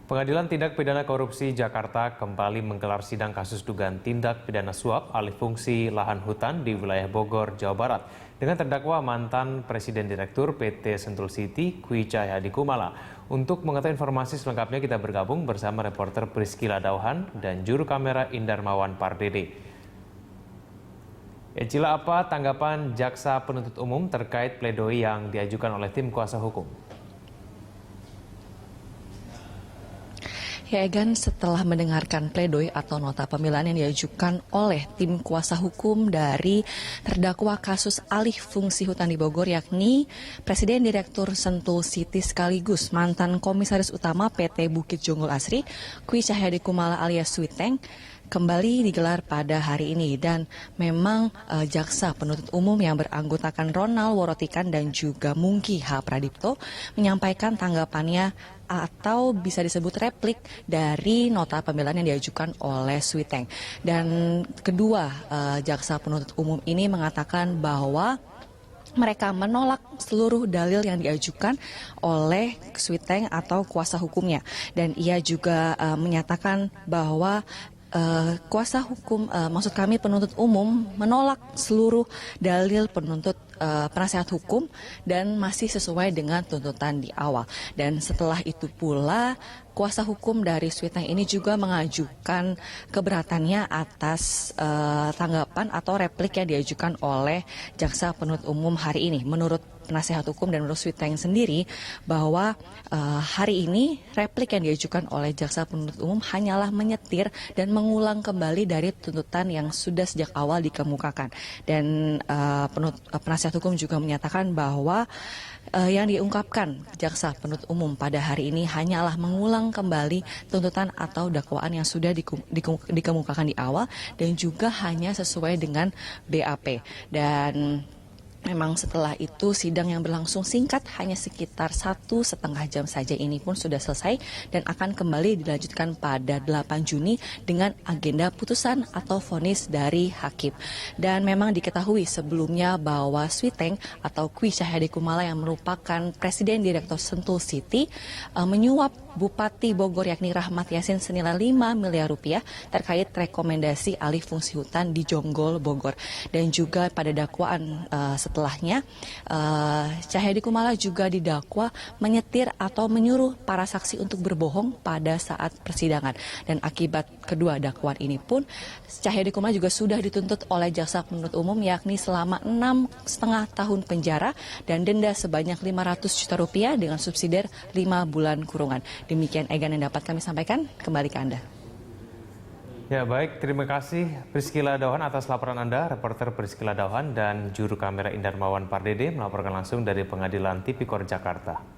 Pengadilan Tindak Pidana Korupsi Jakarta kembali menggelar sidang kasus dugaan tindak pidana suap alih fungsi lahan hutan di wilayah Bogor, Jawa Barat dengan terdakwa mantan Presiden Direktur PT Sentul City, Kwi Cahyadi Kumala. Untuk mengetahui informasi selengkapnya kita bergabung bersama reporter Priscila Dauhan dan juru kamera Indarmawan Pardede. Cila, apa tanggapan jaksa penuntut umum terkait pledoi yang diajukan oleh tim kuasa hukum? Ya, Egan, setelah mendengarkan pledoi atau nota pembelaan yang diajukan oleh tim kuasa hukum dari terdakwa kasus alih fungsi hutan di Bogor, yakni Presiden Direktur Sentul City sekaligus mantan Komisaris Utama PT Bukit Jonggol Asri, Kwi Cahyadi Kumala alias Switeng, kembali digelar pada hari ini. Dan memang jaksa penuntut umum yang beranggotakan Ronald Worotikan dan juga Mungki H. Pradipto menyampaikan tanggapannya atau bisa disebut replik dari nota pembelaan yang diajukan oleh Switeng. Dan kedua jaksa penuntut umum ini mengatakan bahwa mereka menolak seluruh dalil yang diajukan oleh Switeng atau kuasa hukumnya. Dan ia juga menyatakan bahwa kuasa hukum, maksud kami penuntut umum menolak seluruh dalil penasihat hukum dan masih sesuai dengan tuntutan di awal. Dan setelah itu pula kuasa hukum dari Switeng ini juga mengajukan keberatannya atas tanggapan atau replik yang diajukan oleh jaksa penuntut umum hari ini. Menurut penasihat hukum dan menurut Switeng sendiri bahwa hari ini replik yang diajukan oleh jaksa penuntut umum hanyalah menyetir dan mengulang kembali dari tuntutan yang sudah sejak awal dikemukakan. Dan penasihat hukum juga menyatakan bahwa yang diungkapkan jaksa penuntut umum pada hari ini hanyalah mengulang kembali tuntutan atau dakwaan yang sudah dikemukakan di awal dan juga hanya sesuai dengan BAP. Dan memang setelah itu sidang yang berlangsung singkat hanya sekitar 1,5 jam saja ini pun sudah selesai dan akan kembali dilanjutkan pada 8 Juni dengan agenda putusan atau vonis dari hakim. Dan memang diketahui sebelumnya bahwa Switeng atau Kwi Cahyadi Kumala yang merupakan Presiden Direktur Sentul City menyuap Bupati Bogor yakni Rahmat Yassin senilai 5 miliar rupiah terkait rekomendasi alih fungsi hutan di Jonggol, Bogor. Dan juga pada dakwaan setelahnya, Cahyadi Kumala juga didakwa menyetir atau menyuruh para saksi untuk berbohong pada saat persidangan. Dan akibat kedua dakwaan ini pun, Cahyadi Kumala juga sudah dituntut oleh jaksa penuntut umum yakni selama 6,5 tahun penjara dan denda sebanyak 500 juta rupiah dengan subsidiar 5 bulan kurungan. Demikian Egan yang dapat kami sampaikan, kembali ke Anda. Ya baik, terima kasih Priscila Dauhan atas laporan Anda, reporter Priscila Dauhan dan juru kamera Indarmawan Pardede melaporkan langsung dari Pengadilan Tipikor Jakarta.